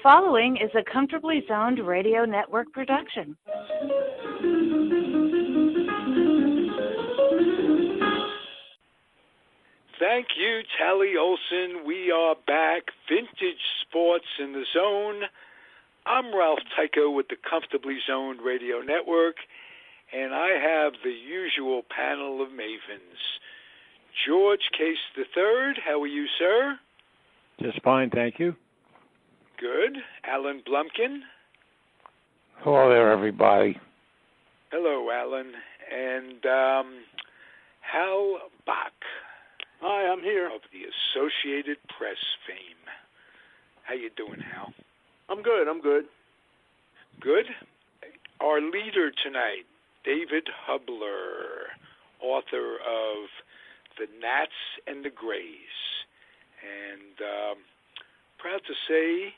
following is a Comfortably Zoned Radio Network production. Thank you, Tally Olson. We are back. Vintage Sports in the Zone. I'm Ralph Tycho with the Comfortably Zoned Radio Network, and I have the usual panel of mavens. George Case III, how are you, sir? Just fine, thank you. Good. Alan Blumkin. Hello there, everybody. Hello, Alan. And Hal Bock. Hi, I'm here. Of the Associated Press fame. How you doing, Hal? I'm good. Good. Our leader tonight, David Hubler, author of The Gnats and the Greys. And proud to say,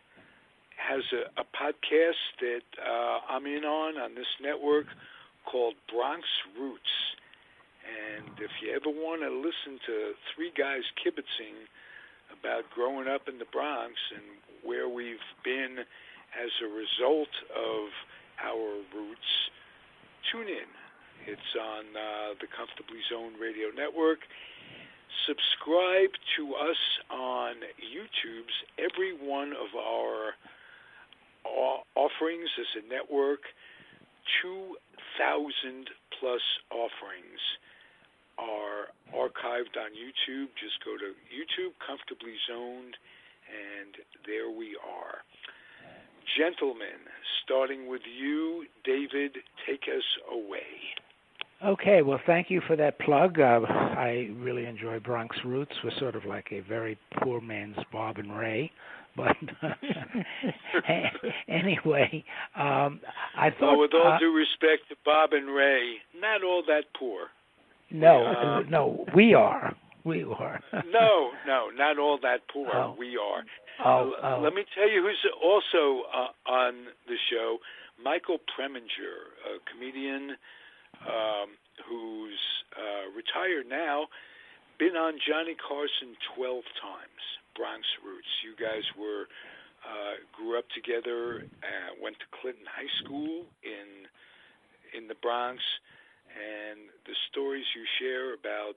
has a podcast that I'm in on this network called Bronx Roots. And if you ever want to listen to three guys kibitzing about growing up in the Bronx and where we've been as a result of our roots, tune in. It's on the Comfortably Zoned Radio Network. Subscribe to us on YouTube's every one of our offerings as a network. 2,000 plus offerings are archived on YouTube. Just go to YouTube, Comfortably Zoned, and there we are. Gentlemen, starting with you, David, take us away. Okay, well, thank you for that plug. I really enjoy Bronx Roots. We're sort of like a very poor man's Bob and Ray. But anyway, I thought... Well, with all due respect to Bob and Ray, not all that poor. No, we are. No, not all that poor. Oh. We are. Oh. Let me tell you who's also on the show. Michael Preminger, a comedian who's retired now, been on Johnny Carson 12 times. Bronx Roots. You guys grew up together, went to Clinton High School in the Bronx, and the stories you share about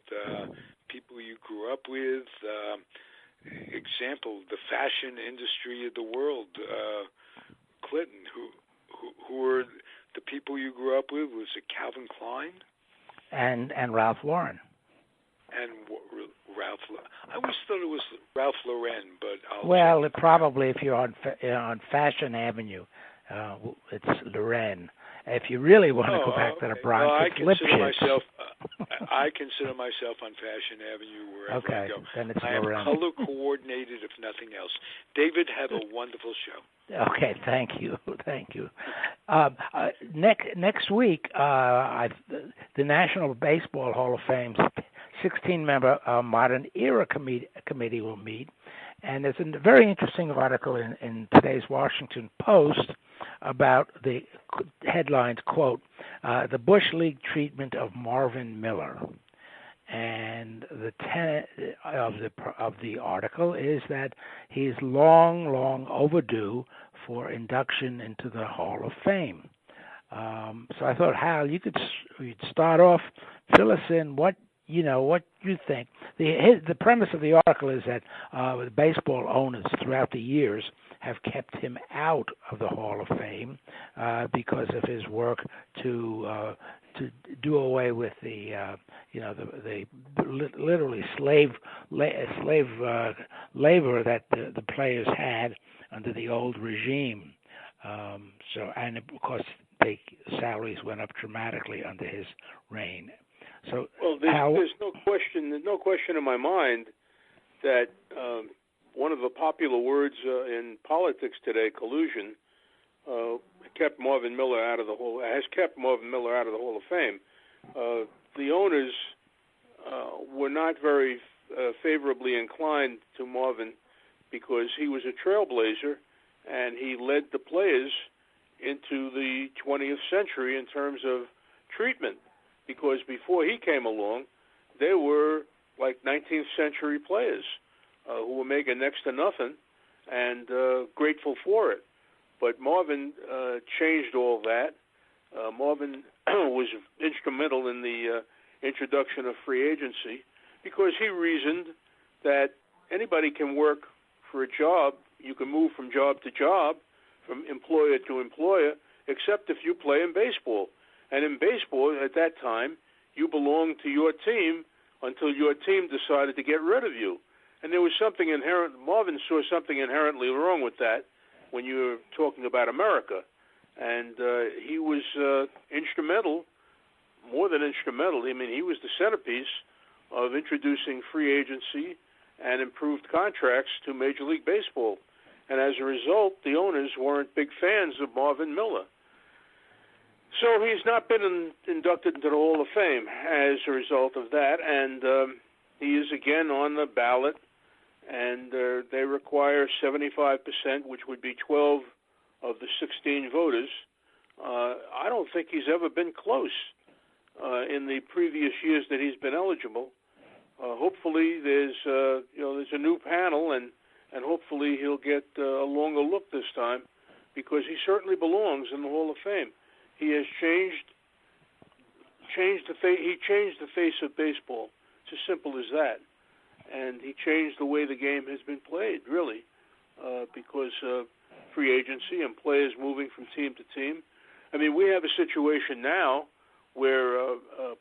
people you grew up with, example, the fashion industry of the world, Clinton, who were the people you grew up with? Was it Calvin Klein? And Ralph Lauren. And Ralph, I always thought it was Ralph Lauren, but probably if you're on Fashion Avenue, it's Lauren. If you really want to go back to the Bronx, it's Lipschitz. I consider myself on Fashion Avenue wherever I go. Then it's I am Lauren. color coordinated, if nothing else. David, have a wonderful show. Okay, thank you. Next week, the National Baseball Hall of Fame's 16-member Modern Era Committee will meet, and there's a very interesting article in today's Washington Post about the headlines, quote, the Bush League treatment of Marvin Miller. And the tenet of the article is that he's long overdue for induction into the Hall of Fame. So I thought, Hal, you'd start off, fill us in what you think. The premise of the article is that the baseball owners throughout the years have kept him out of the Hall of Fame because of his work to do away with the literally slave labor that the players had under the old regime. And of course, salaries went up dramatically under his reign. So, there's no question in my mind that one of the popular words in politics today, collusion, has kept Marvin Miller out of the Hall of Fame. The owners were not very favorably inclined to Marvin because he was a trailblazer and he led the players into the 20th century in terms of treatment. Because before he came along, there were like 19th century players who were making next to nothing, and grateful for it. But Marvin changed all that. Marvin was instrumental in the introduction of free agency because he reasoned that anybody can work for a job. You can move from job to job, from employer to employer, except if you play in baseball. And in baseball, at that time, you belonged to your team until your team decided to get rid of you. And there was something inherent. Marvin saw something inherently wrong with that when you were talking about America. And he was instrumental, more than instrumental. I mean, he was the centerpiece of introducing free agency and improved contracts to Major League Baseball. And as a result, the owners weren't big fans of Marvin Miller. So he's not been inducted into the Hall of Fame as a result of that. And he is again on the ballot. And they require 75%, which would be 12 of the 16 voters. I don't think he's ever been close in the previous years that he's been eligible. Hopefully, there's a new panel, and hopefully he'll get a longer look this time, because he certainly belongs in the Hall of Fame. He has changed the face of baseball. It's as simple as that. And he changed the way the game has been played, really, because of free agency and players moving from team to team. I mean, we have a situation now where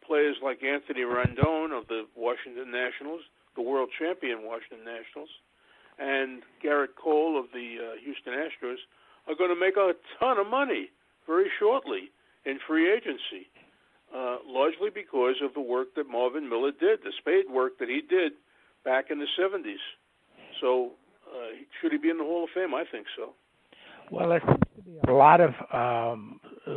players like Anthony Rendon of the Washington Nationals, the world champion Washington Nationals, and Garrett Cole of the Houston Astros are going to make a ton of money very shortly in free agency, largely because of the work that Marvin Miller did, the spade work that he did back in the 70s. So should he be in the Hall of Fame? I think so. Well, there seems to be a lot of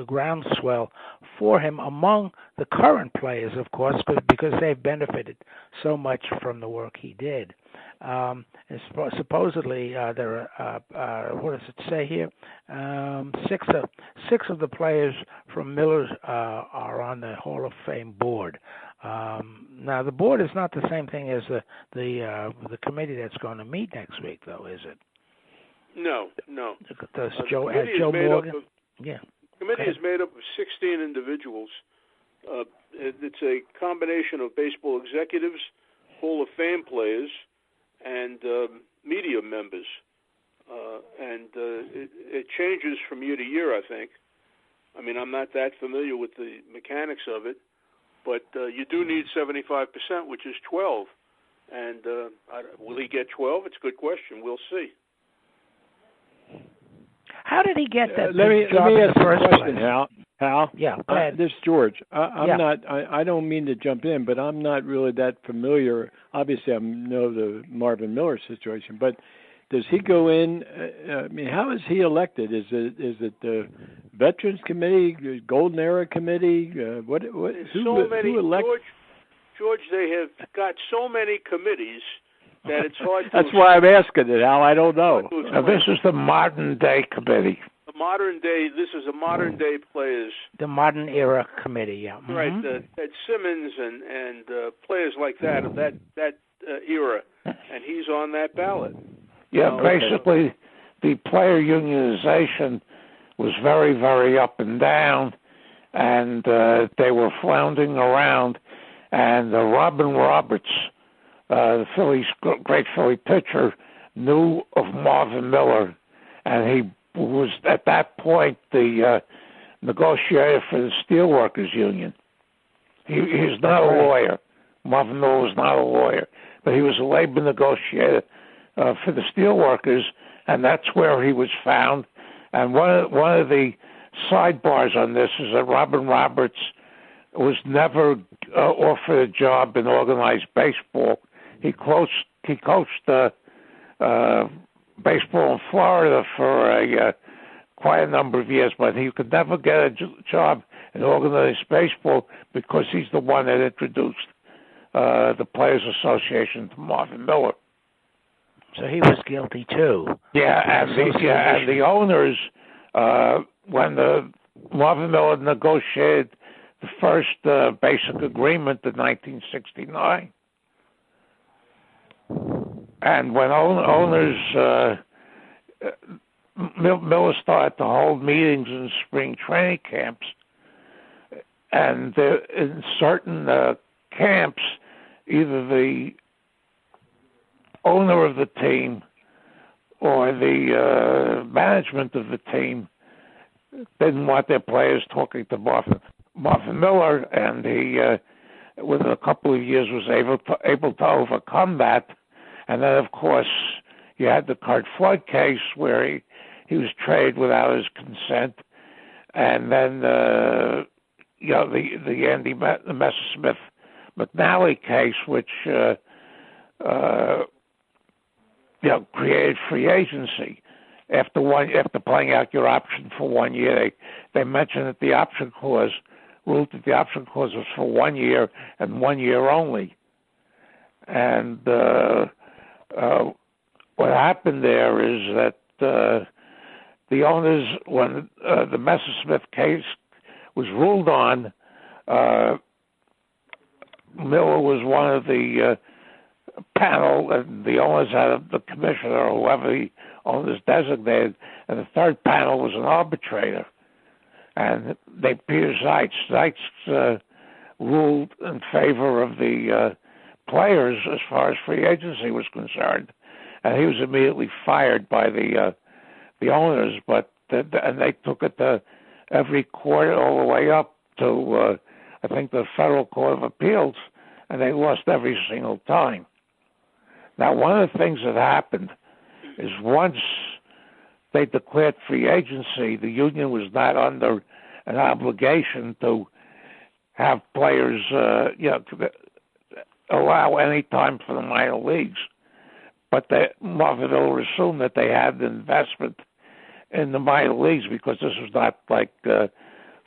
groundswell for him among the current players, of course, because they've benefited so much from the work he did. And supposedly, there are, what does it say here? Six of the players from Miller's are on the Hall of Fame board. Now, the board is not the same thing as the committee that's going to meet next week, though, is it? No. Does Joe Morgan? The committee is made up of 16 individuals. It's a combination of baseball executives, Hall of Fame players, and media members. And it changes from year to year, I think. I mean, I'm not that familiar with the mechanics of it, but you do need 75%, which is 12. And will he get 12? It's a good question. We'll see. How did he get that let me ask you a question, Hal. Yeah, go ahead. This is George. I don't mean to jump in, but I'm not really that familiar. Obviously, I know the Marvin Miller situation, but does he go in? I mean, how is he elected? Is it the Veterans Committee, Golden Era Committee? Who elects? George, they have got so many committees that it's hard to... That's why I'm asking it, Al. I don't know. Now, this is the modern day committee. This is a modern day players. The modern era committee, yeah. Mm-hmm. Right, Ed Simmons and players like that of that era, and he's on that ballot. Yeah, basically, the player unionization was very, very up and down, and they were floundering around, and Robin Roberts, the great Philly pitcher, knew of Marvin Miller, and he was at that point the negotiator for the Steelworkers Union. He's not a lawyer. Marvin Miller was not a lawyer, but he was a labor negotiator for the Steelworkers, and that's where he was found. And one of the sidebars on this is that Robin Roberts was never offered a job in organized baseball. He coached baseball in Florida for quite a number of years, but he could never get a job in organized baseball because he's the one that introduced the Players Association to Marvin Miller. So he was guilty too. Yeah, and the owners, when Marvin Miller negotiated the first basic agreement in 1969, and when owners Miller started to hold meetings in spring training camps, and in certain camps, either the owner of the team or the management of the team didn't want their players talking to Marvin Miller, and he, within a couple of years, was able to overcome that. And then, of course, you had the Curt Flood case where he was traded without his consent, and then the Andy Messersmith McNally case, which created free agency. After playing out your option for 1 year, they mentioned that the option clause ruled that the option clause was for 1 year and 1 year only. And what happened there is that the owners, when the Messersmith case was ruled on, Miller was one of the panel, and the owners had the commissioner or whoever the owners designated, and the third panel was an arbitrator. And Peter Zeitz ruled in favor of the players as far as free agency was concerned, and he was immediately fired by the owners. But and they took it to every court all the way up to I think the Federal Court of Appeals, and they lost every single time. Now, one of the things that happened is once they declared free agency, the union was not under an obligation to have players, allow any time for the minor leagues. But Marvin Miller assumed that they had an investment in the minor leagues because this was not like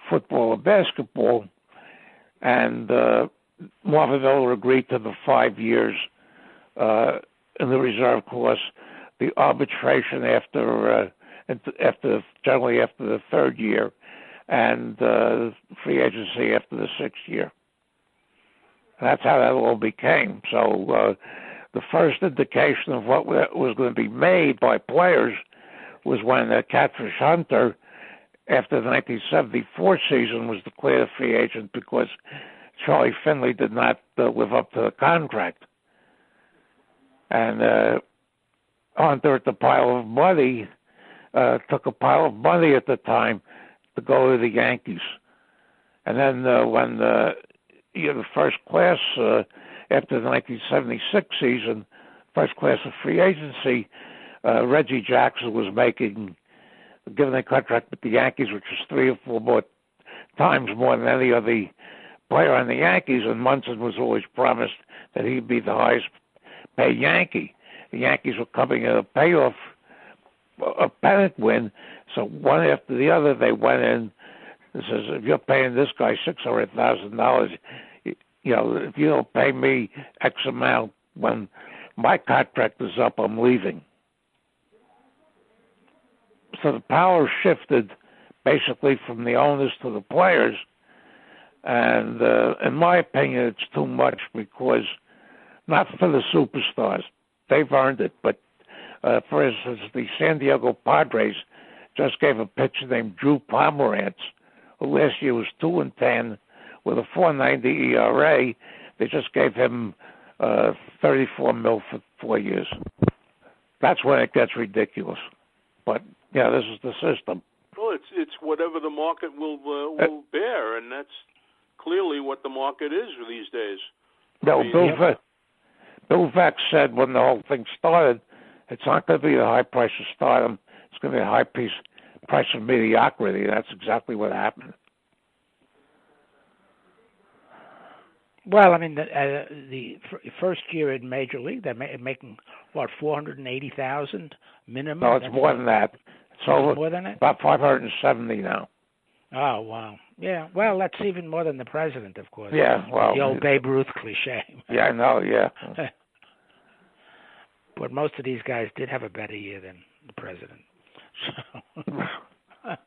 football or basketball. And Marvin Miller agreed to the 5 years in the reserve clause, the arbitration generally after the third year, and free agency after the sixth year. And that's how that all became. So the first indication of what was going to be made by players was when Catfish Hunter, after the 1974 season, was declared a free agent because Charlie Finley did not live up to the contract. And Hunter at the pile of money took a pile of money at the time to go to the Yankees. And then when the first class, after the 1976 season, first class of free agency, Reggie Jackson was given a contract with the Yankees, which was 3 or 4 more times more than any other player on the Yankees, and Munson was always promised that he'd be the highest paid Yankee. The Yankees were coming in a payoff, a pennant win, so one after the other they went in and says, if you're paying this guy $600,000, if you don't pay me X amount when my contract is up, I'm leaving. So the power shifted basically from the owners to the players, and in my opinion, it's too much because not for the superstars. They've earned it, but for instance, the San Diego Padres just gave a pitcher named Drew Pomerantz, who last year was 2-10 with a 4.90 ERA. They just gave him $34 million for 4 years. That's when it gets ridiculous. But yeah, this is the system. Well, it's whatever the market will bear, and that's clearly what the market is these days. No, Bill Veeck said when the whole thing started, it's not going to be the high price of stardom. It's going to be a high price of mediocrity. That's exactly what happened. Well, I mean, the first year in Major League, they're making, what, $480,000 minimum? No, it's more than that. It's over more than that? About $570 now. Oh, wow. Yeah, well, that's even more than the president, of course. Yeah, well. The old Babe Ruth cliche. Yeah, I know, yeah. But most of these guys did have a better year than the president.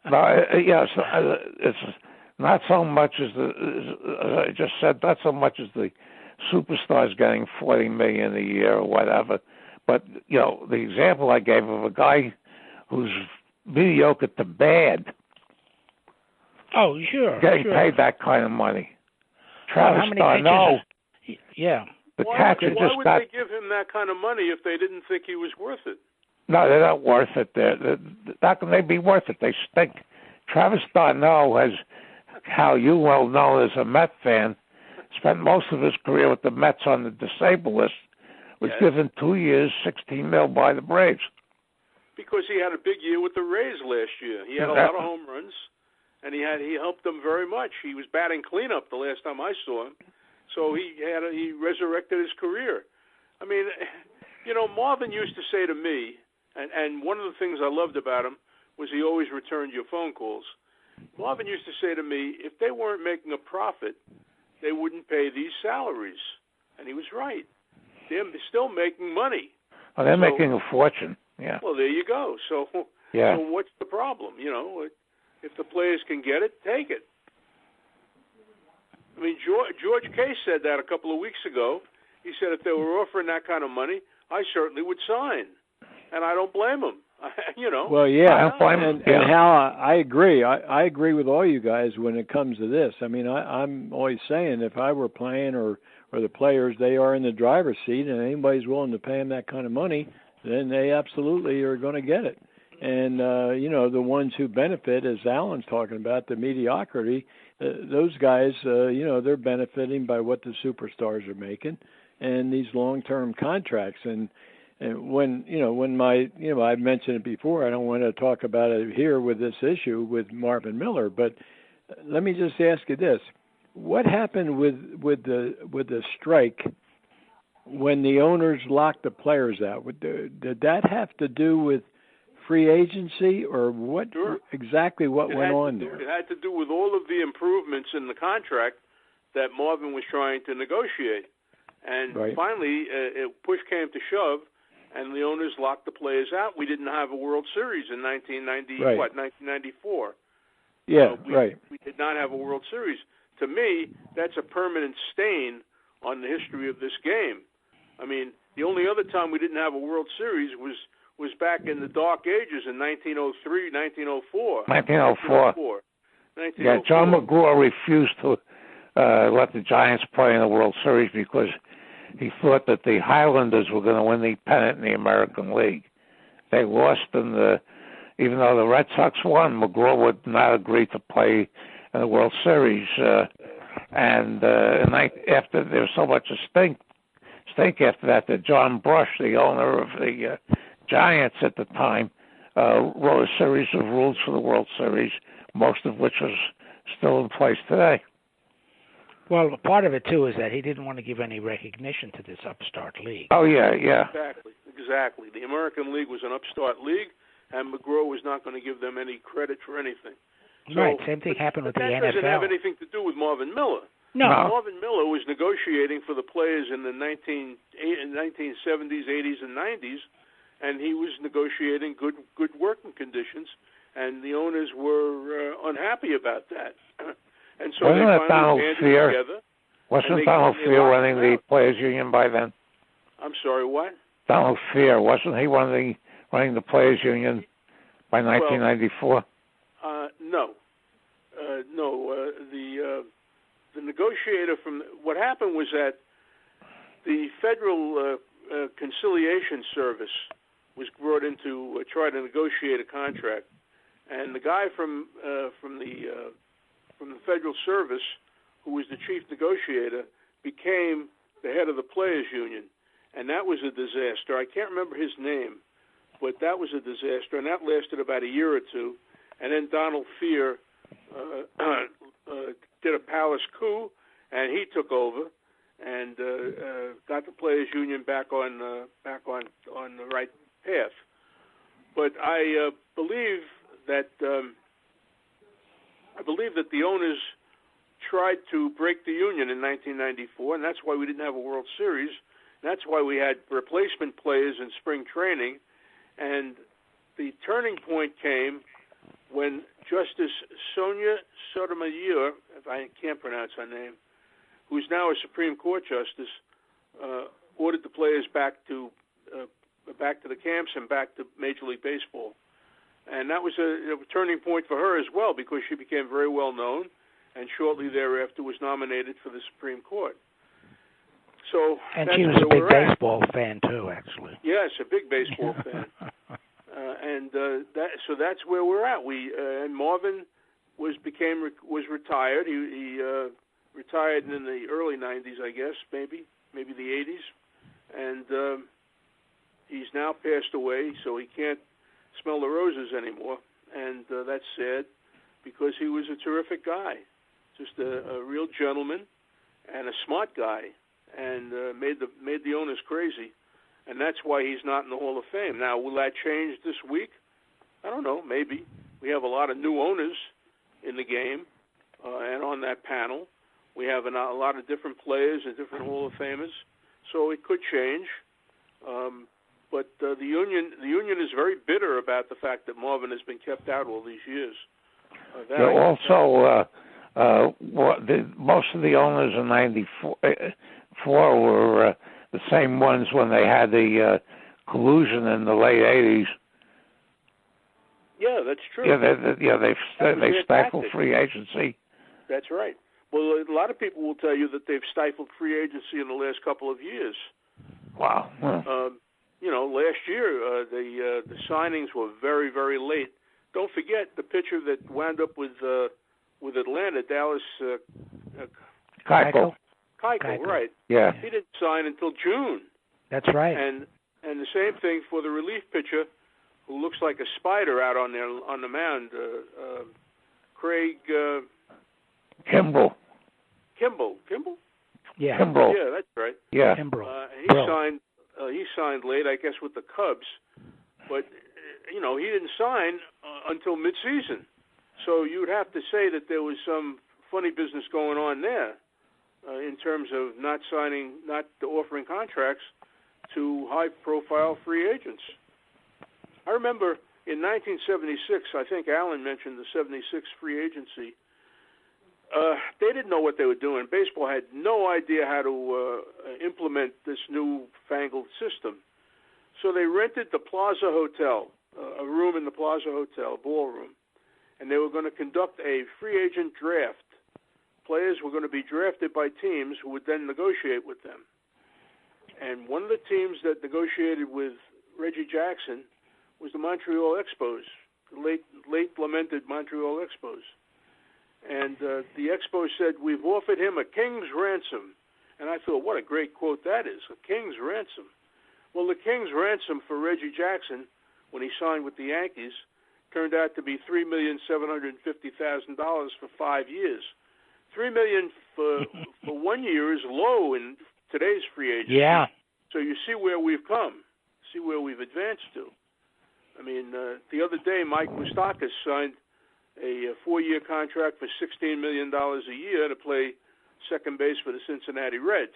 No, it's not so much as as I just said, not so much as the superstars getting $40 million a year or whatever. But the example I gave of a guy who's mediocre to bad. Oh, sure. Getting paid that kind of money. Travis Darno. Yeah. Why would they give him that kind of money if they didn't think he was worth it? No, they're not worth it. How can they be worth it? They stink. Travis Darno has, Hal, you well know as a Met fan, spent most of his career with the Mets on the disabled list, was given 2 years, $16 million by the Braves. Because he had a big year with the Rays last year. He had a lot of home runs, and he helped them very much. He was batting cleanup the last time I saw him, so he resurrected his career. I mean, Marvin used to say to me, and one of the things I loved about him was he always returned your phone calls. Marvin used to say to me, if they weren't making a profit, they wouldn't pay these salaries. And he was right. They're still making money. Oh, they're making a fortune. Yeah. Well, there you go. So what's the problem? If the players can get it, take it. I mean, George K. said that a couple of weeks ago. He said if they were offering that kind of money, I certainly would sign. And I don't blame him. Well, yeah, I don't blame him. And Hal, I agree. I agree with all you guys when it comes to this. I mean, I'm always saying if I were playing or the players, they are in the driver's seat, and anybody's willing to pay them that kind of money, then they absolutely are going to get it. And, the ones who benefit, as Alan's talking about, the mediocrity, those guys, they're benefiting by what the superstars are making and these long-term contracts. And when I've mentioned it before, I don't want to talk about it here with this issue with Marvin Miller, but let me just ask you this. What happened with the strike when the owners locked the players out? Did that have to do with free agency, or what? Sure. Exactly what went on there? It had to do with all of the improvements in the contract that Marvin was trying to negotiate. And finally, push came to shove, and the owners locked the players out. We didn't have a World Series in 1994. Yeah, We did not have a World Series. To me, that's a permanent stain on the history of this game. I mean, the only other time we didn't have a World Series was back in the dark ages in 1903, 1904. 1904. Yeah, John McGraw refused to let the Giants play in the World Series because he thought that the Highlanders were going to win the pennant in the American League. They lost even though the Red Sox won, McGraw would not agree to play in the World Series. And after there was so much stink after that John Brush, the owner of the Giants at the time, wrote a series of rules for the World Series, most of which is still in place today. Well, part of it, too, is that he didn't want to give any recognition to this upstart league. Oh, yeah. Exactly. The American League was an upstart league, and McGraw was not going to give them any credit for anything. So, right, same thing happened with the NFL. That doesn't have anything to do with Marvin Miller. No. Marvin Miller was negotiating for the players in the 1970s, 80s, and 90s, and he was negotiating good working conditions, and the owners were unhappy about that. And so wasn't they finally banded together. Wasn't Donald Fear running the Players Union by then? I'm sorry, what? Donald Fear, wasn't he running the Players Union by 1994? No. The negotiator what happened was that the Federal Conciliation Service was brought in to try to negotiate a contract, and the guy from the Federal Service, who was the chief negotiator, became the head of the Players Union, and that was a disaster. I can't remember his name, but that was a disaster, and that lasted about a year or two. And then Donald Fear did a palace coup, and he took over and got the Players Union back on the right path. But I believe that the owners tried to break the union in 1994, and that's why we didn't have a World Series. That's why we had replacement players in spring training, and the turning point came when Justice Sonia Sotomayor, if I can't pronounce her name, who's now a Supreme Court justice, ordered the players back to the camps and back to Major League Baseball. And that was a turning point for her as well, because she became very well known, and shortly thereafter was nominated for the Supreme Court. So and she was a big baseball fan too, actually. Yes, a big baseball fan. So that's where we're at. And Marvin was retired. He retired in the early '90s, I guess, maybe the '80s, and he's now passed away, so he can't smell the roses anymore, and that's sad, because he was a terrific guy, just a real gentleman and a smart guy, and made the owners crazy, and that's why he's not in the Hall of Fame. Now, will that change this week? I don't know, maybe. We have a lot of new owners in the game, and on that panel. We have a lot of different players and different Hall of Famers, so it could change. But the union is very bitter about the fact that Marvin has been kept out all these years. Most of the owners in '94 were the same ones when they had the collusion in the late '80s. Yeah, that's true. They stifled free agency. That's right. Well, a lot of people will tell you that they've stifled free agency in the last couple of years. Wow. Last year the signings were very, very late. Don't forget the pitcher that wound up with Atlanta, Dallas Keuchel, right? Yeah. He didn't sign until June. That's right. And the same thing for the relief pitcher, who looks like a spider out on the mound, Craig Kimbrell. Kimball? Yeah. Kimbrell. Yeah, that's right. Yeah. Kimbrell. He signed late, I guess, with the Cubs, but he didn't sign until mid-season. So you would have to say that there was some funny business going on there in terms of not offering contracts to high-profile free agents. I remember in 1976, I think Alan mentioned the '76 free agency. They didn't know what they were doing. Baseball had no idea how to implement this newfangled system. So they rented the Plaza Hotel, a room in the Plaza Hotel, ballroom, and they were going to conduct a free agent draft. Players were going to be drafted by teams who would then negotiate with them. And one of the teams that negotiated with Reggie Jackson was the Montreal Expos, the late lamented Montreal Expos. And the Expos said, "We've offered him a king's ransom." And I thought, what a great quote that is, a king's ransom. Well, the king's ransom for Reggie Jackson, when he signed with the Yankees, turned out to be $3,750,000 for 5 years. $3 million for 1 year is low in today's free agency. Yeah. So you see where we've come, see where we've advanced to. I mean, the other day, Mike Moustakas signed a 4-year contract for $16 million a year to play second base for the Cincinnati Reds.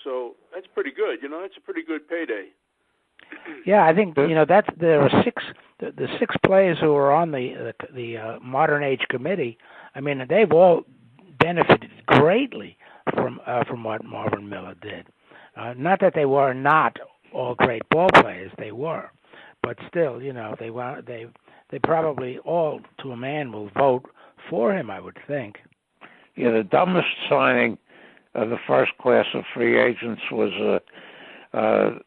So that's pretty good. That's a pretty good payday. Yeah, I think there are the six players who are on the modern age committee. I mean, they've all benefited greatly from what Marvin Miller did. Not that they were not all great ball players; they were, but still, they probably all, to a man, will vote for him, I would think. Yeah, the dumbest signing of the first class of free agents was the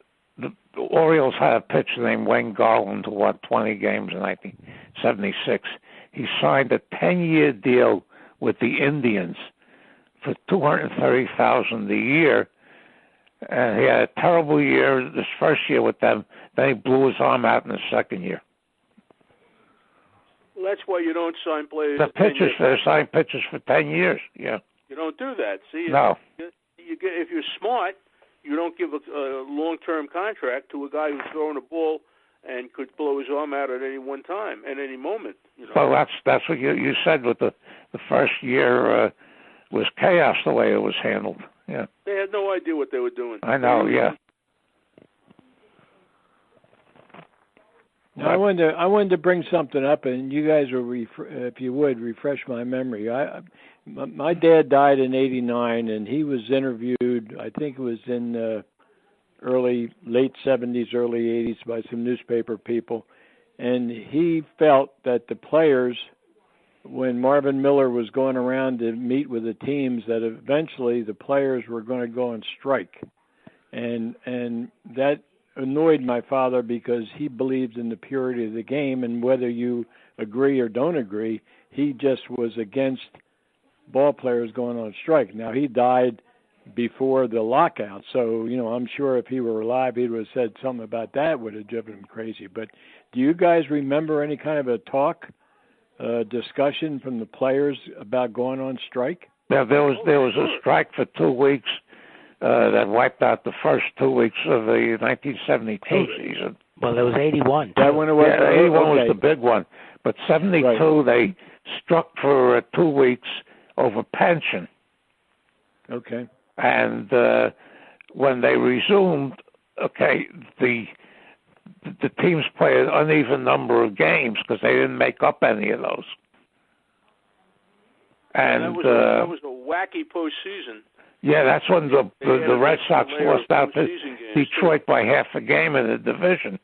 Orioles had a pitcher named Wayne Garland who won 20 games in 1976. He signed a 10-year deal with the Indians for $230,000 a year, and he had a terrible year this first year with them. Then he blew his arm out in the second year. Well, that's why you don't sign players. The pitchers, they sign pitchers for 10 years. Yeah. You don't do that. See, no. If you're smart, you don't give a long-term contract to a guy who's throwing a ball and could blow his arm out at any one time, at any moment. Well, that's what you said with the first year was chaos the way it was handled. Yeah. They had no idea what they were doing. I know. Yeah. Now, I wanted to bring something up, and you guys will, if you would, refresh my memory. My dad died in '89, and he was interviewed. I think it was in late '70s, early '80s by some newspaper people, and he felt that the players, when Marvin Miller was going around to meet with the teams, that eventually the players were going to go on strike. And that annoyed my father because he believed in the purity of the game, and whether you agree or don't agree, he just was against ball players going on strike. Now, he died before the lockout, so, I'm sure if he were alive, he would have said something about that, would have driven him crazy. But do you guys remember any kind of a talk, discussion from the players about going on strike? Yeah, there was a strike for 2 weeks that wiped out the first 2 weeks of the 1972 season. Well, there was 81. That one was. Yeah, 81 was the big one, but 72 right. They struck for 2 weeks over pension. Okay. And when they resumed, the teams played an uneven number of games because they didn't make up any of those. And that was a wacky postseason. Yeah, that's when the Red Sox lost out to Detroit by half a game in the division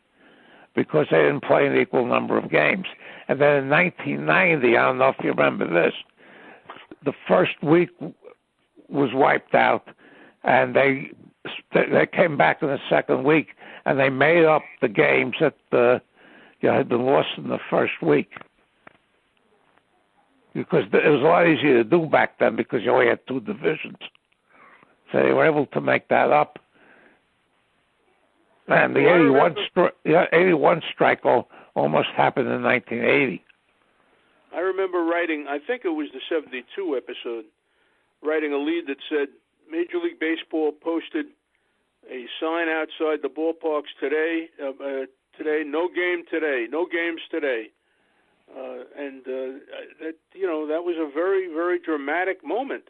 because they didn't play an equal number of games. And then in 1990, I don't know if you remember this, the first week was wiped out, and they came back in the second week, and they made up the games that had been lost in the first week. Because it was a lot easier to do back then because you only had 2 divisions. So they were able to make that up. And the 81 strike almost happened in 1980. I remember writing, I think it was the 72 episode, writing a lead that said, Major League Baseball posted a sign outside the ballparks today, no game today, no games today. That was a very, very dramatic moment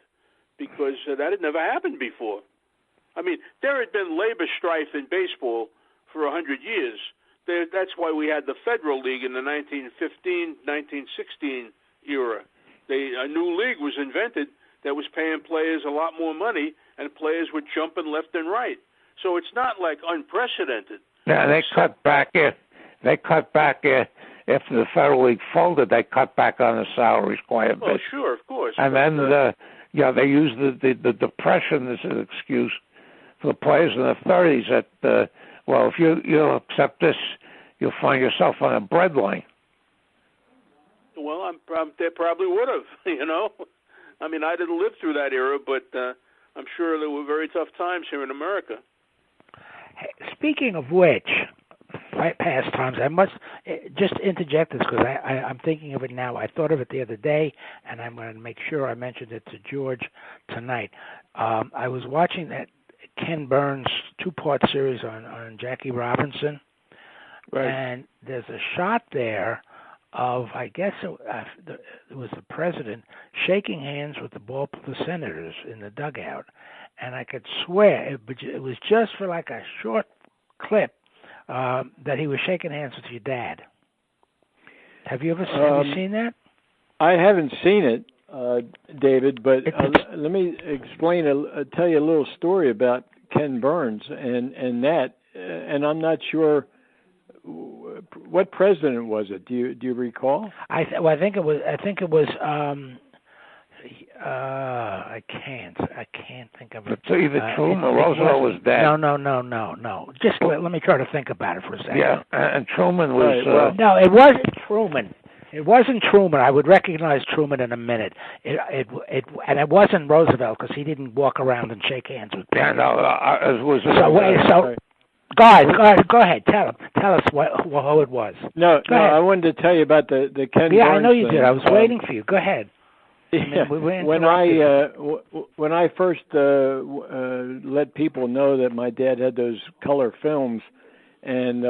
because that had never happened before. I mean, there had been labor strife in baseball for 100 years. That's why we had the Federal League in the 1915, 1916 era. A new league was invented that was paying players a lot more money, and players were jumping left and right. So it's not like unprecedented. Yeah, they cut back. After the Federal League folded, they cut back on the salaries quite a bit. Oh, sure, of course. And then they used the Depression as an excuse for the players in the 30s that, if you don't accept this, you'll find yourself on a breadline. Well, they probably would have, I mean, I didn't live through that era, but I'm sure there were very tough times here in America. Hey, speaking of which, past times, I must just interject this because I'm thinking of it now. I thought of it the other day, and I'm going to make sure I mentioned it to George tonight. I was watching that Ken Burns 2-part series on Jackie Robinson, right. And there's a shot there of, I guess it was the president shaking hands with the senators in the dugout, and I could swear it was just for like a short clip that he was shaking hands with your dad. Have you seen that? I haven't seen it, David, but let me tell you a little story about Ken Burns and that, and I'm not sure what president was it. Do you recall? I think it was. I can't think of it. It's either Truman or Roosevelt was dead. No. Just let me try to think about it for a second. Yeah, and Truman was. No, it wasn't Truman. It wasn't Truman. I would recognize Truman in a minute. And it wasn't Roosevelt because he didn't walk around and shake hands with people. Yeah, no, it was. Guys, go ahead. Tell us who it was. No, I wanted to tell you about the Ken Burns. Yeah, I know you did. I was waiting for you. Go ahead. Yeah. When I first let people know that my dad had those color films, and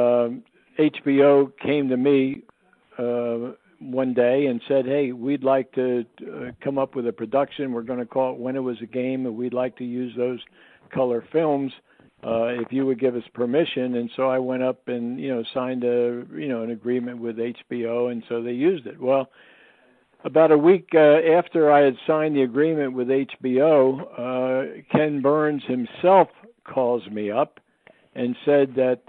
HBO came to me one day and said, "Hey, we'd like to come up with a production. We're going to call it When It Was a Game, and we'd like to use those color films if you would give us permission." And so I went up and signed an agreement with HBO, and so they used it. Well, about a week after I had signed the agreement with HBO, Ken Burns himself calls me up and said that,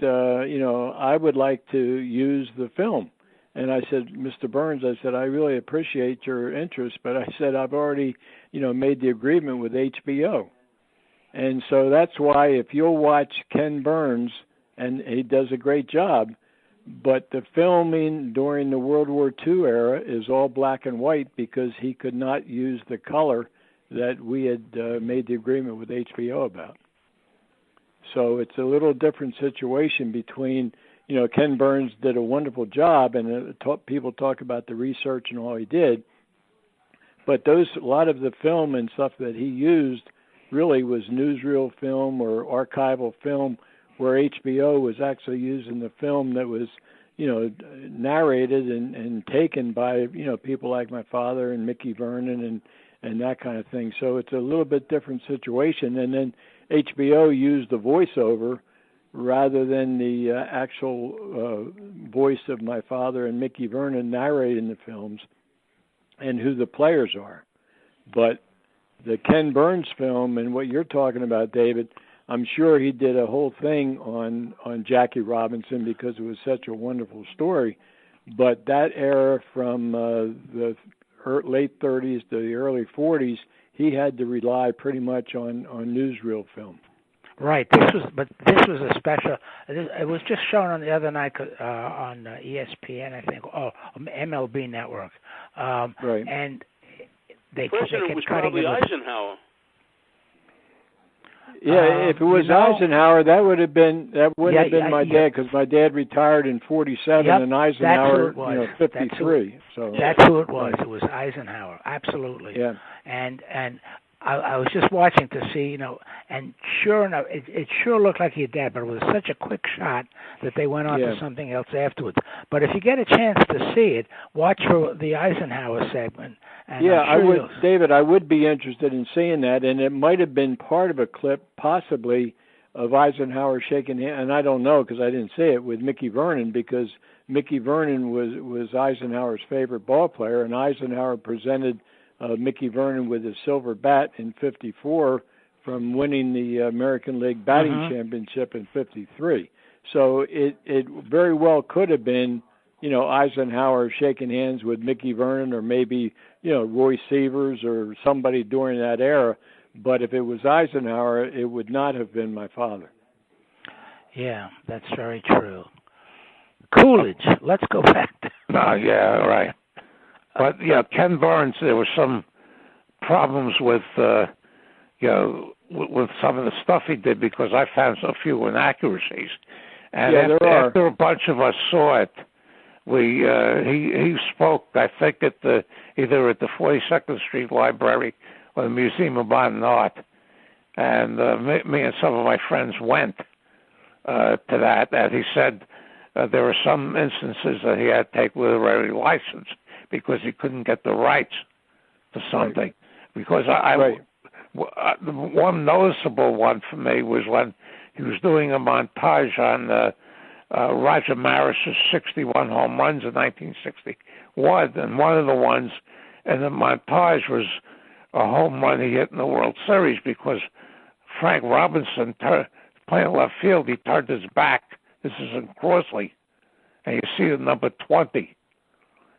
I would like to use the film. And I said, Mr. Burns, I said, I really appreciate your interest, but I said, I've already, made the agreement with HBO. And so that's why if you'll watch Ken Burns, and he does a great job, but the filming during the World War II era is all black and white because he could not use the color that we had made the agreement with HBO about. So it's a little different situation between, Ken Burns did a wonderful job, and people talk about the research and all he did, but a lot of the film and stuff that he used really was newsreel film or archival film, where HBO was actually using the film that was, narrated and taken by, people like my father and Mickey Vernon and that kind of thing. So it's a little bit different situation. And then HBO used the voiceover rather than the actual voice of my father and Mickey Vernon narrating the films and who the players are. But the Ken Burns film and what you're talking about, David, I'm sure he did a whole thing on Jackie Robinson because it was such a wonderful story. But that era from the late 30s to the early 40s, he had to rely pretty much on newsreel film. Right. This was a special. It was just shown on the other night on ESPN, I think. MLB Network. Right. And they President was probably Eisenhower. Yeah, if it was Eisenhower, that would have been my dad, because my dad retired in 47 and Eisenhower, 53. That's who it was. It was Eisenhower, absolutely. Yeah. And I was just watching to see, and sure enough, it sure looked like your dad, but it was such a quick shot that they went on to something else afterwards. But if you get a chance to see it, watch the Eisenhower segment. And I would, David. I would be interested in seeing that, and it might have been part of a clip, possibly, of Eisenhower shaking hands. And I don't know because I didn't see it with Mickey Vernon, because Mickey Vernon was Eisenhower's favorite ball player, and Eisenhower presented Mickey Vernon with a silver bat in '54 from winning the American League batting championship in '53. So it very well could have been, Eisenhower shaking hands with Mickey Vernon, or maybe, Roy Sievers or somebody during that era. But if it was Eisenhower, it would not have been my father. Yeah, that's very true. Coolidge. Let's go back to... right. But, Ken Burns, there were some problems with, with some of the stuff he did, because I found a few inaccuracies. And after a bunch of us saw it, he spoke, I think, either at the 42nd Street Library or the Museum of Modern Art. And me and some of my friends went to that, and he said there were some instances that he had to take literary license because he couldn't get the rights to something. Right. Because the one noticeable one for me was when he was doing a montage on Roger Maris's 61 home runs in 1961, and one of the ones in the montage was a home run he hit in the World Series, because Frank Robinson, playing left field, he turned his back. This is in Crossley, and you see the number 20,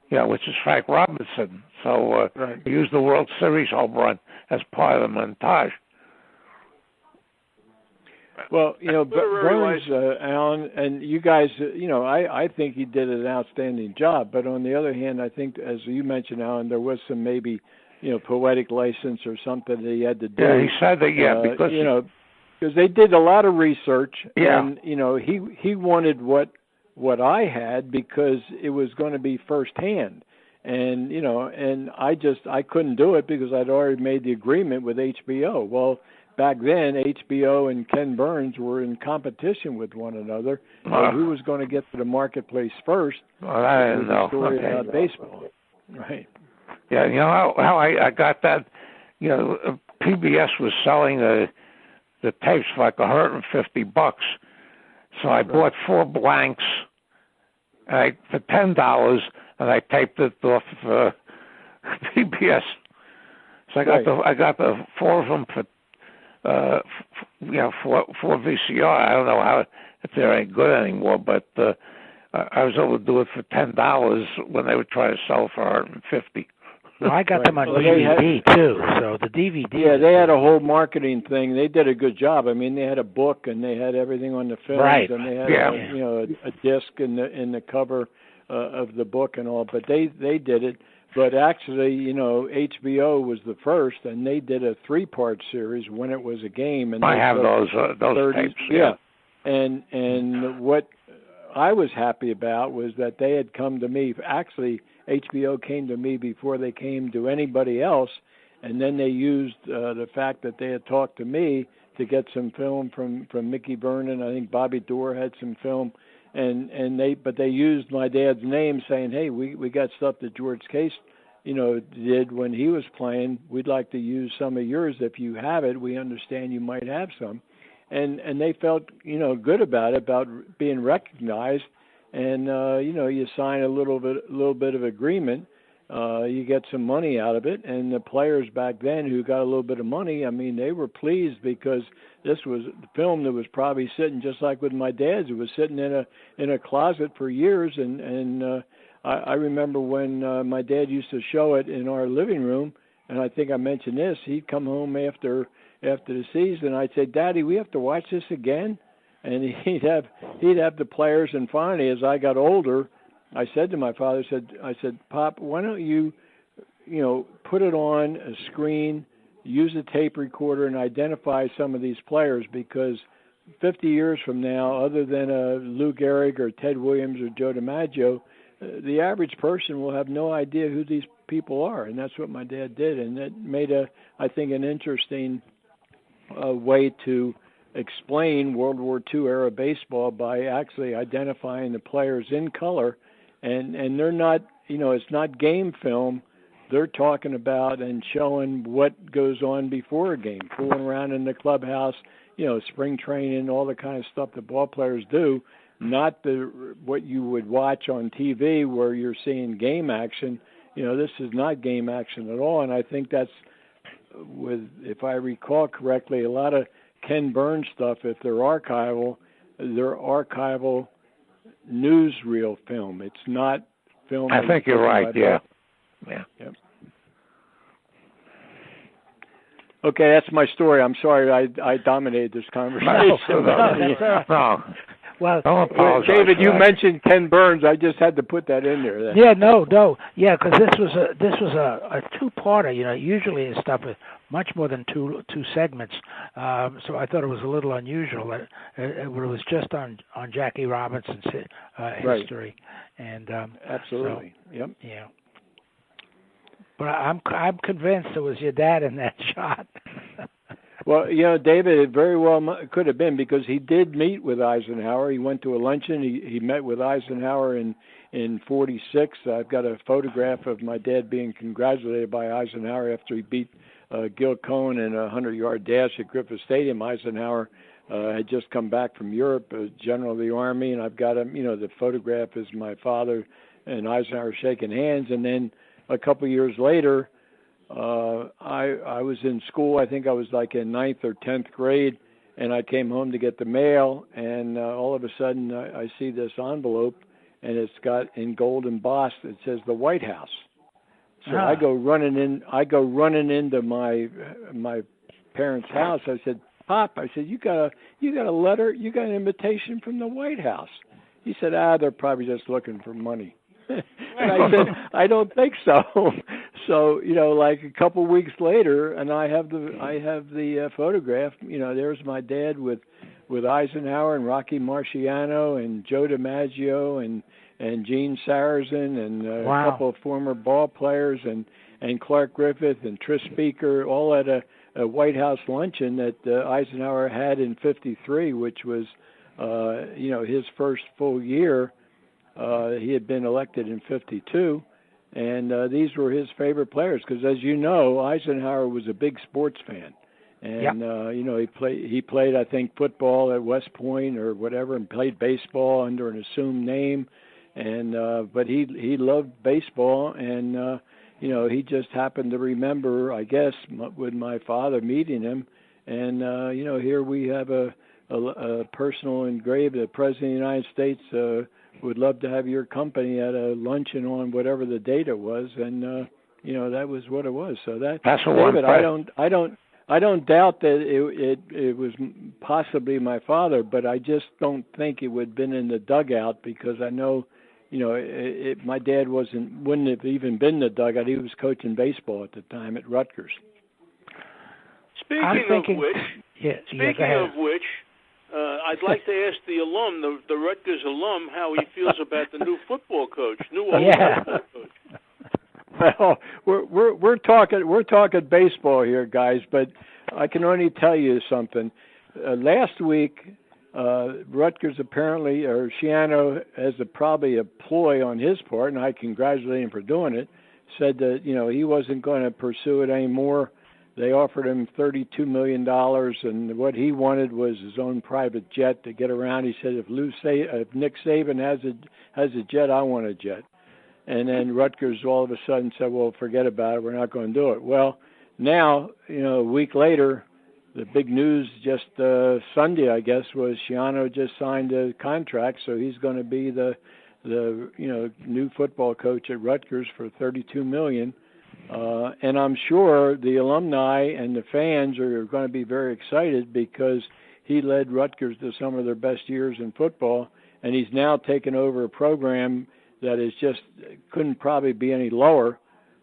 which is Frank Robinson. So he used the World Series home run as part of the montage. Well, Burns, Alan, and you guys, I think he did an outstanding job. But on the other hand, I think, as you mentioned, Alan, there was some maybe, poetic license or something that he had to do. Yeah, he said that, because they did a lot of research. Yeah. And, he wanted what I had, because it was going to be firsthand. And, and I couldn't do it because I'd already made the agreement with HBO. Well, back then, HBO and Ken Burns were in competition with one another. Who was going to get to the marketplace first? I didn't know. Story about baseball. Right. Yeah, how I got that? PBS was selling the tapes for like $150. So I bought 4 blanks for $10, and I taped it off of PBS. So I got the 4 of them for for VCR. I don't know if they're any good anymore, but I was able to do it for $10 when they would try to sell for $150. Well, I got them on DVD too, so the DVD. Yeah, they had a whole marketing thing. They did a good job. I mean, they had a book and they had everything on the film, right. and they had a disc in the cover of the book and all. But they did it. But actually, HBO was the first, and they did a 3-part series when it was a game. And I have those 30s, tapes. Yeah, and what I was happy about was that they had come to me. Actually, HBO came to me before they came to anybody else, and then they used the fact that they had talked to me to get some film from Mickey Vernon. I think Bobby Dorr had some film, and they used my dad's name, saying, "Hey, we got stuff that George Case, did when he was playing. We'd like to use some of yours. If you have it, we understand you might have some." And they felt good about it, about being recognized. And you sign a little bit of agreement, you get some money out of it, and the players back then who got a little bit of money, I mean, they were pleased because this was a film that was probably sitting just like with my dad's. It was sitting in a closet for years, and I remember when my dad used to show it in our living room, and I think I mentioned this. He'd come home after the season. I'd say, "Daddy, we have to watch this again." And he'd have the players, and finally, as I got older, I said to my father, I said, "Pop, why don't you, put it on a screen, use a tape recorder, and identify some of these players, because 50 years from now, other than Lou Gehrig or Ted Williams or Joe DiMaggio, the average person will have no idea who these people are." And that's what my dad did, and that made I think an interesting way to explain World War II era baseball by actually identifying the players in color, and they're not, it's not game film. They're talking about and showing what goes on before a game, fooling around in the clubhouse, spring training, all the kind of stuff that ball players do, not what you would watch on TV where you're seeing game action. This is not game action at all, and I think that's, if I recall correctly, a lot of Ken Burns stuff, if they're archival newsreel film. It's not film. I think you're right, yeah. Yep. Okay, that's my story. I'm sorry I dominated this conversation. No. Well, David, you mentioned Ken Burns. I just had to put that in there. Then. Yeah, no, yeah, because this was a 2-parter. Usually it's stuff with much more than two segments. So I thought it was a little unusual that it was just on Jackie Robinson's history, and absolutely, so, yep, yeah. But I'm convinced it was your dad in that shot. Well, David, it very well could have been, because he did meet with Eisenhower. He went to a luncheon. He met with Eisenhower in 1946. I've got a photograph of my dad being congratulated by Eisenhower after he beat Gil Cohen in a 100-yard dash at Griffith Stadium. Eisenhower had just come back from Europe, general of the Army, and I've got him. The photograph is my father and Eisenhower shaking hands. And then a couple years later, I was in school. I think I was like in 9th or 10th grade, and I came home to get the mail, and all of a sudden I see this envelope, and it's got in gold embossed. It says the White House. So I go running into my parents' house. I said, "Pop," I said, you got a letter, you got an invitation from the White House." He said, "They're probably just looking for money." And I said, "I don't think so." So, like a couple weeks later, and I have the photograph. There's my dad with Eisenhower and Rocky Marciano and Joe DiMaggio and Gene Sarazen and a couple of former ball players and Clark Griffith and Tris Speaker, all at a White House luncheon that Eisenhower had in '53, which was his first full year. He had been elected in '52, and these were his favorite players because, as you know, Eisenhower was a big sports fan, and he played I think football at West Point or whatever, and played baseball under an assumed name, and but he loved baseball, and he just happened to remember, I guess, with my father meeting him, and here we have a personal engraved, the President of the United States. would love to have your company at a luncheon on whatever the date it was, and that was what it was. So that's David, I don't doubt that it was possibly my father, but I just don't think it would have been in the dugout, because I know, my dad wouldn't have even been in the dugout. He was coaching baseball at the time at Rutgers. Speaking of which, I'd like to ask the alum, the Rutgers alum, how he feels about the new football coach, football coach. Well, we're talking baseball here, guys, but I can only tell you something. Last week, Rutgers apparently, or Schiano, has probably a ploy on his part, and I congratulate him for doing it, said that, he wasn't going to pursue it anymore. They offered him $32 million, and what he wanted was his own private jet to get around. He said, if Nick Saban has a jet, I want a jet. And then Rutgers all of a sudden said, well, forget about it. We're not going to do it. Well, now, a week later, the big news just Sunday, I guess, was Schiano just signed a contract, so he's going to be the new football coach at Rutgers for $32 million. And I'm sure the alumni and the fans are going to be very excited, because he led Rutgers to some of their best years in football, and he's now taken over a program that is just couldn't probably be any lower,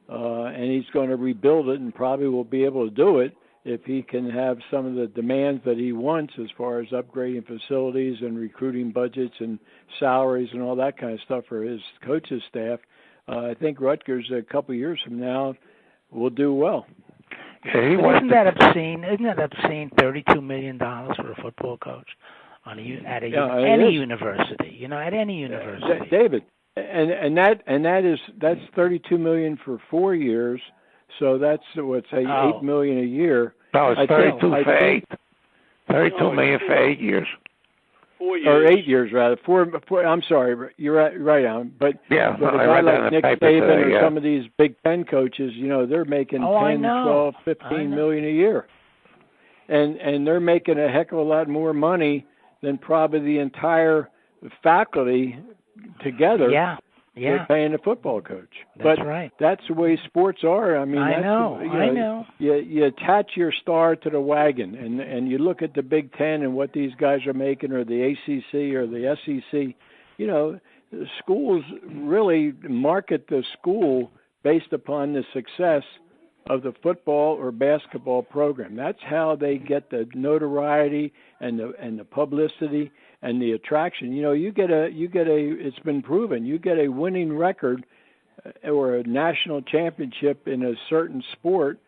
and he's going to rebuild it, and probably will be able to do it if he can have some of the demands that he wants as far as upgrading facilities and recruiting budgets and salaries and all that kind of stuff for his coaches staff. I think Rutgers a couple of years from now will do well. Isn't that obscene? $32 million for a football coach at any university? At any university. David, that's $32 million for 4 years. So that's $8 million a year. No, it's $32 for 8. $32 million for 8 years. 4 years. Or 8 years, rather. Four, I'm sorry, you're right, Alan. But a guy like Nick Saban or some of these Big Ten coaches, they're making 10, 12, 15 million a year. And they're making a heck of a lot more money than probably the entire faculty together. Yeah. They're paying a football coach. That's right. That's the way sports are. I mean, I know. You attach your star to the wagon, and you look at the Big Ten and what these guys are making, or the ACC or the SEC. Schools really market the school based upon the success of the football or basketball program. That's how they get the notoriety and the publicity and the attraction. It's been proven, you get a winning record or a national championship in a certain sport,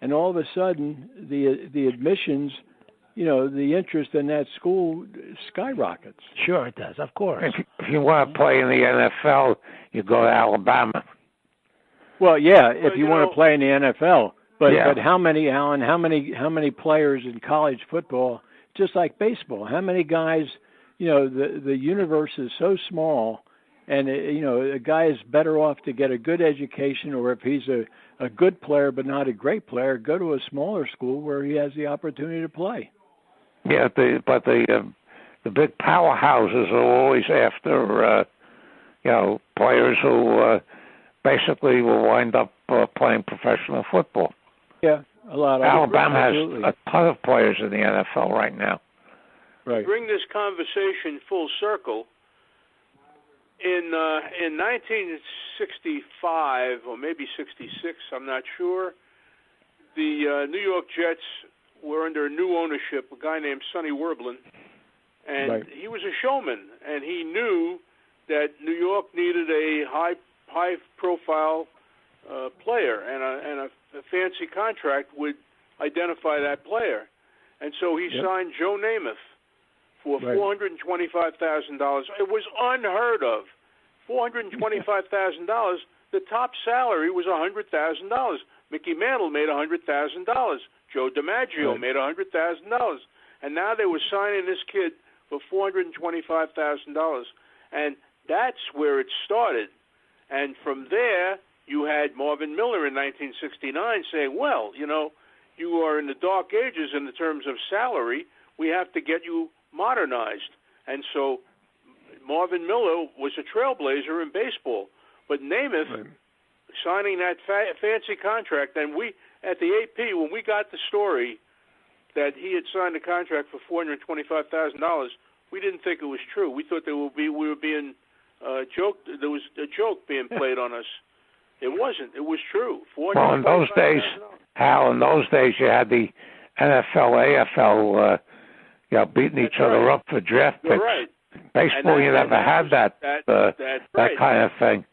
and all of a sudden the admissions, the interest in that school skyrockets. Sure it does, of course. If you want to play in the NFL, you go to Alabama. Well, yeah, if you want to play in the NFL, but how many, Alan? How many players in college football? Just like baseball, how many guys? The universe is so small, and a guy is better off to get a good education, or if he's a good player but not a great player, go to a smaller school where he has the opportunity to play. Yeah, but the big powerhouses are always after players who basically will wind up playing professional football. Yeah, a lot of Alabama has a ton of players in the NFL right now. Right. To bring this conversation full circle, in 1965 or maybe 66, I'm not sure, the New York Jets were under new ownership, a guy named Sonny Werblin, and he was a showman, and he knew that New York needed a high-profile player, and a fancy contract would identify that player. And so he signed Joe Namath for $425,000. It was unheard of. $425,000. The top salary was $100,000. Mickey Mantle made $100,000. Joe DiMaggio made $100,000. And now they were signing this kid for $425,000. And that's where it started. And from there, you had Marvin Miller in 1969 saying, well, you are in the dark ages in the terms of salary. We have to get you modernized. And so Marvin Miller was a trailblazer in baseball. But Namath signing that fancy contract, and we at the AP, when we got the story that he had signed a contract for $425,000, we didn't think it was true. We thought we were being joked. There was a joke being played on us. It wasn't. It was true. Well, in those days, Hal, in those days you had the NFL, AFL, beating each other up for draft picks. Right. Baseball, you never had that kind of thing.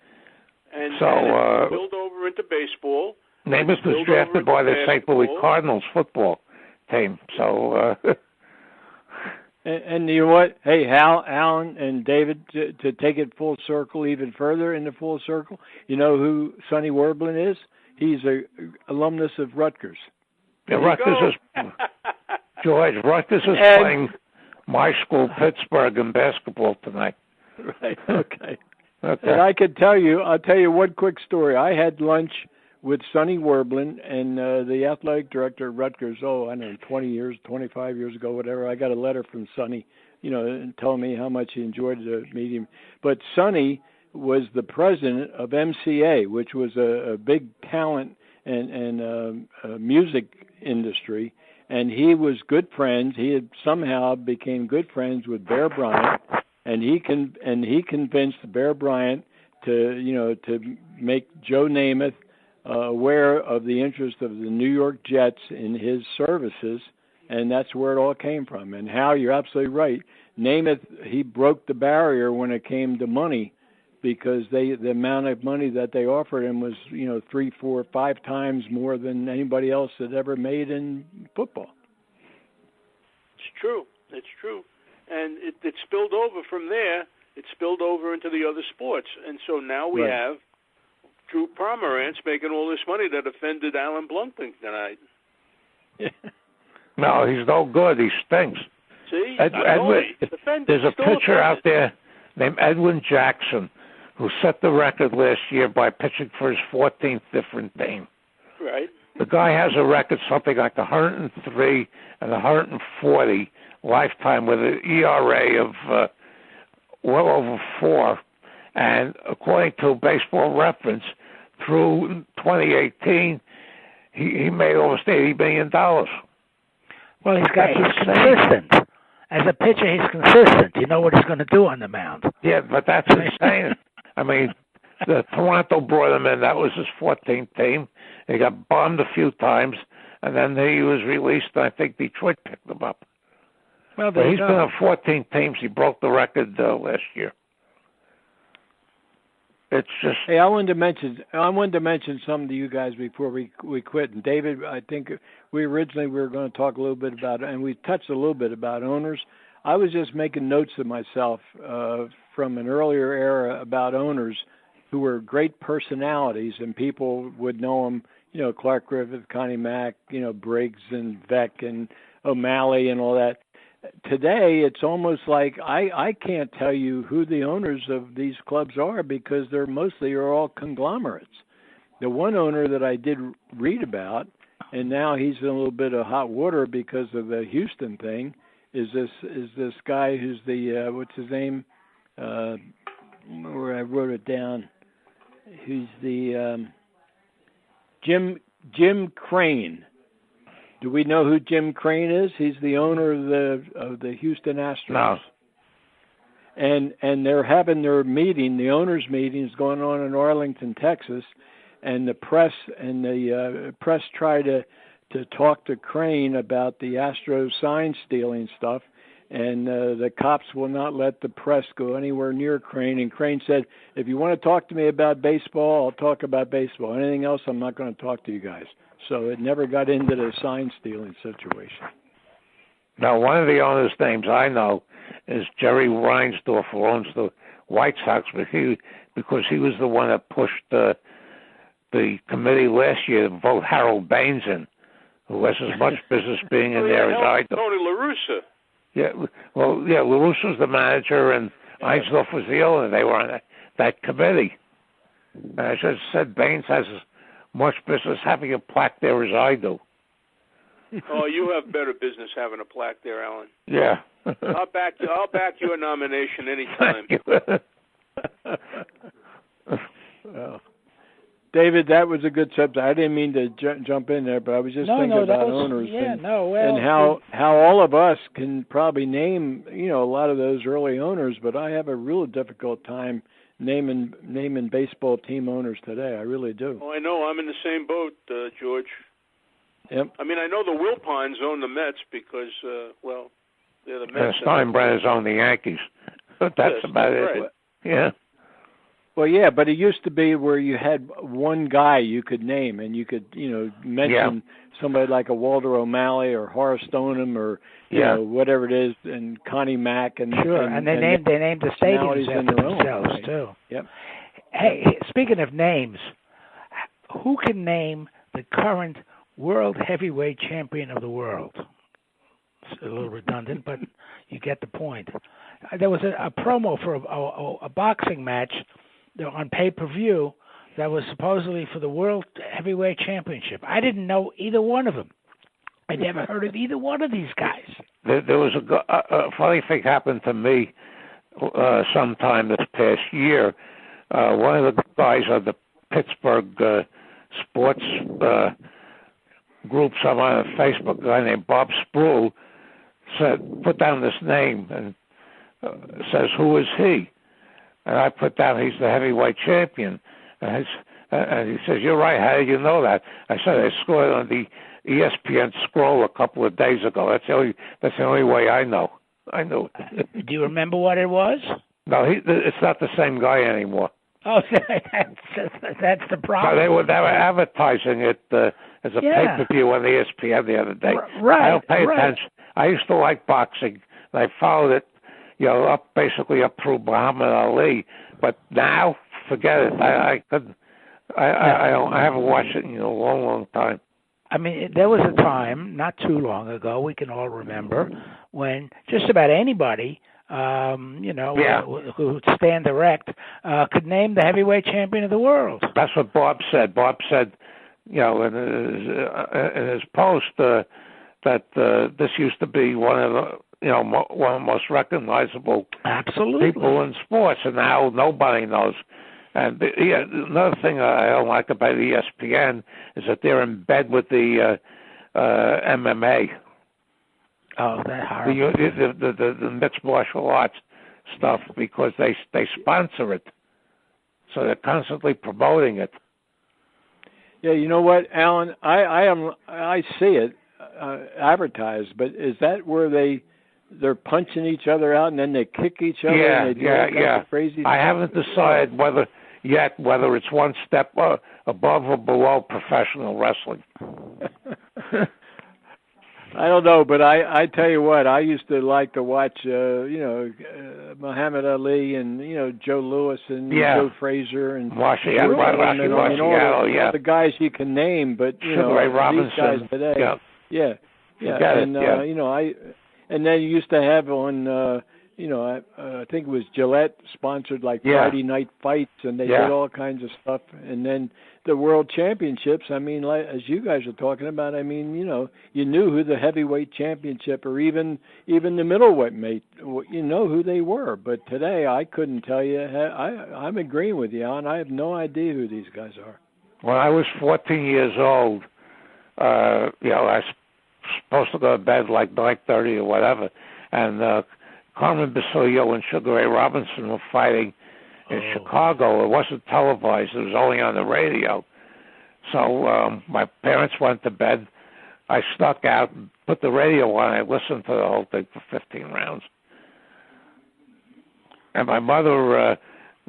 And so it spilled over into baseball. Namath was drafted by the St. Louis Cardinals football team. So. And you know what? Hey, Hal, Alan, and David, to take it full circle, even further into full circle, you know who Sonny Werblin is? He's a alumnus of Rutgers. Yeah, Rutgers is George. Rutgers is playing my school, Pittsburgh, in basketball tonight. Right. Okay. And I'll tell you one quick story. I had lunch with Sonny Werblin and the athletic director of Rutgers, 20 years, 25 years ago, whatever. I got a letter from Sonny, telling me how much he enjoyed the meeting. But Sonny was the president of MCA, which was a big talent and music industry, and he was good friends. He had somehow became good friends with Bear Bryant, and he convinced Bear Bryant to make Joe Namath aware of the interest of the New York Jets in his services, and that's where it all came from. And Hal, you're absolutely right. Namath, he broke the barrier when it came to money, because the amount of money that they offered him was 3, 4, 5 times more than anybody else had ever made in football. It's true, and it spilled over from there. It spilled over into the other sports, and so now we have Drew Pomerantz making all this money that offended Alan Blumkin tonight. No, he's no good. He stinks. See? There's a pitcher out there named Edwin Jackson who set the record last year by pitching for his 14th different team. Right. The guy has a record something like 103 and 140 lifetime with an ERA of well over 4. And according to Baseball Reference, through 2018, he made almost $80 million. Well, he's consistent. As a pitcher, he's consistent. You know what he's going to do on the mound. Yeah, but that's insane. I mean, the Toronto brought him in. That was his 14th team. He got bombed a few times, and then he was released, and I think Detroit picked him up. Well, but he's been on 14 teams. He broke the record last year. It's just. Hey, I wanted to mention something to you guys before we quit. And David, I think we were going to talk a little bit about, and we touched a little bit about owners. I was just making notes of myself from an earlier era about owners who were great personalities, and people would know them. Clark Griffith, Connie Mack, Briggs and Beck and O'Malley and all that. Today, it's almost like I can't tell you who the owners of these clubs are, because they're mostly all conglomerates. The one owner that I did read about, and now he's in a little bit of hot water because of the Houston thing, is this guy who's the what's his name? Where I wrote it down. Who's the Jim Crane? Do we know who Jim Crane is? He's the owner of the Houston Astros. No. And they're having their meeting. The owners' meeting is going on in Arlington, Texas, and the press try to talk to Crane about the Astros sign stealing stuff, and the cops will not let the press go anywhere near Crane. And Crane said, "If you want to talk to me about baseball, I'll talk about baseball. Anything else, I'm not going to talk to you guys." So it never got into the sign-stealing situation. Now, one of the owners' names I know is Jerry Reinsdorf, who owns the White Sox, because he was the one that pushed the committee last year to vote Harold Baines in, who has as much business being in there as I do. Tony La Russa. Yeah, well, yeah, La Russa was the manager, and Reinsdorf was the owner. They were on that committee. And I just said Baines has much business having a plaque there as I do. Oh, you have better business having a plaque there, Alan. Yeah. I'll back you. I'll back your nomination anytime. Well, David, that was a good subject. I didn't mean to jump in there, but I was just thinking about owners and how all of us can probably name, a lot of those early owners, but I have a real difficult time naming baseball team owners today. I really do. Oh, I know. I'm in the same boat, George. Yep. I mean, I know the Wilpons own the Mets because, they're the Mets. Steinbrenners own the Yankees. But that's about it. Right. Yeah. Well, yeah, but it used to be where you had one guy you could name, and you could, mention somebody like a Walter O'Malley or Horace Stoneham or whatever it is, and Connie Mack, and they named the stadiums after themselves too. Yep. Hey, speaking of names, who can name the current world heavyweight champion of the world? It's a little redundant, but you get the point. There was a promo for a boxing match on pay-per-view that was supposedly for the World Heavyweight Championship. I didn't know either one of them. I never heard of either one of these guys. There was a funny thing happened to me sometime this past year. One of the guys on the Pittsburgh sports groups I'm on Facebook, a guy named Bob Spruill, put down this name and says, "Who is he?" And I put down, "He's the heavyweight champion." And he says, "You're right. How did you know that?" I said, "I saw it on the ESPN scroll a couple of days ago. That's the only way I know. I knew it." Do you remember what it was? No, it's not the same guy anymore. Oh, that's the problem. No, they were advertising it as a pay-per-view on ESPN the other day. Right. I don't pay attention. I used to like boxing, and I followed it, basically up through Muhammad Ali. But now, forget it. I couldn't. I haven't watched it in a long, long time. I mean, there was a time not too long ago, we can all remember, when just about anybody, who would stand erect, could name the heavyweight champion of the world. That's what Bob said. Bob said, in his post that this used to be one of the most recognizable people in sports, and now nobody knows. And another thing I don't like about ESPN is that they're in bed with the MMA. Oh, that's horrible. The mixed martial arts stuff, because they sponsor it, so they're constantly promoting it. Yeah, you know what, Alan? I see it advertised, but is that where they're punching each other out and then they kick each other? And they do all kinds of crazy I stuff? haven't decided whether it's one step above or below professional wrestling. I don't know, but I tell you what, I used to like to watch, Muhammad Ali and Joe Louis and Joe Frazier and all the guys you can name, but these guys today, and then you used to have on, I think it was Gillette sponsored Friday night fights, and they did all kinds of stuff, and then the World Championships. I mean, as you guys are talking about, I mean, you knew who the heavyweight championship or even the middleweight mate, who they were. But today, I couldn't tell you. I'm agreeing with you, Alan. I have no idea who these guys are. When I was 14 years old, I was supposed to go to bed like 9:30 or whatever, and Carmen Basilio and Sugar Ray Robinson were fighting in Chicago. It wasn't televised. It was only on the radio. So my parents went to bed. I snuck out and put the radio on. I listened to the whole thing for 15 rounds. And my mother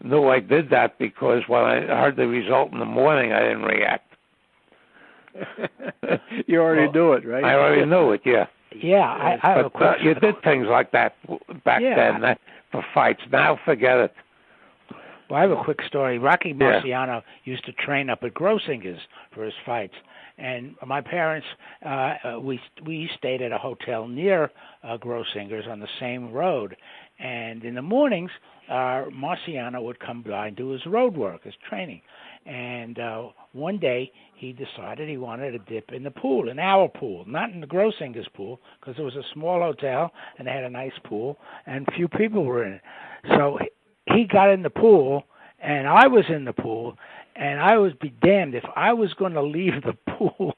knew I did that because when I heard the result in the morning, I didn't react. You already knew it, right? I already knew it, yeah. Yeah, I have a question. You did things like that back then for fights. Now, forget it. Well, I have a quick story. Rocky Marciano used to train up at Grossinger's for his fights, and my parents, we stayed at a hotel near Grossinger's on the same road, and in the mornings, Marciano would come by and do his road work, his training, And one day he decided he wanted to dip in the pool, in our pool, not in the Grossinger's pool, because it was a small hotel and they had a nice pool and few people were in it. So he got in the pool and I was in the pool, and I would be damned if I was going to leave the pool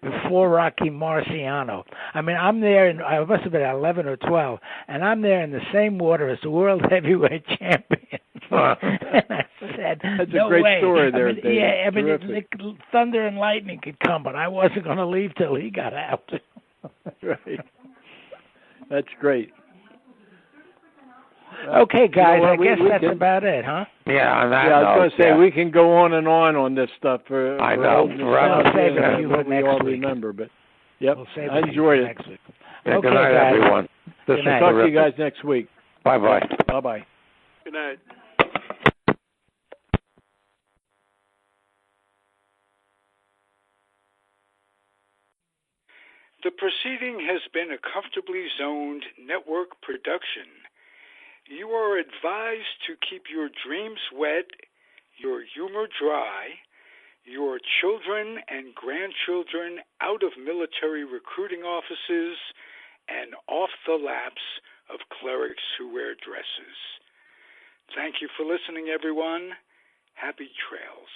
before Rocky Marciano. I mean, I'm there, and I must have been 11 or 12, and I'm there in the same water as the world heavyweight champion. And I said, that's no a great way. story there, I mean, Dave. yeah, I mean, thunder and lightning could come, but I wasn't going to leave till he got out. Right. That's great. Okay, guys, I guess that's about it, huh? Yeah, on that I was note, going to say we can go on this stuff for. I know. We'll save it for we all next week. Remember, but yep, We'll save I enjoyed it. Next week. Yeah, okay, good night, guys. everyone. Good night. Talk to you guys next week. Bye-bye. Bye-bye. Good night. The proceeding has been a Comfortably Zoned network production. You are advised to keep your dreams wet, your humor dry, your children and grandchildren out of military recruiting offices, and off the laps of clerics who wear dresses. Thank you for listening, everyone. Happy trails.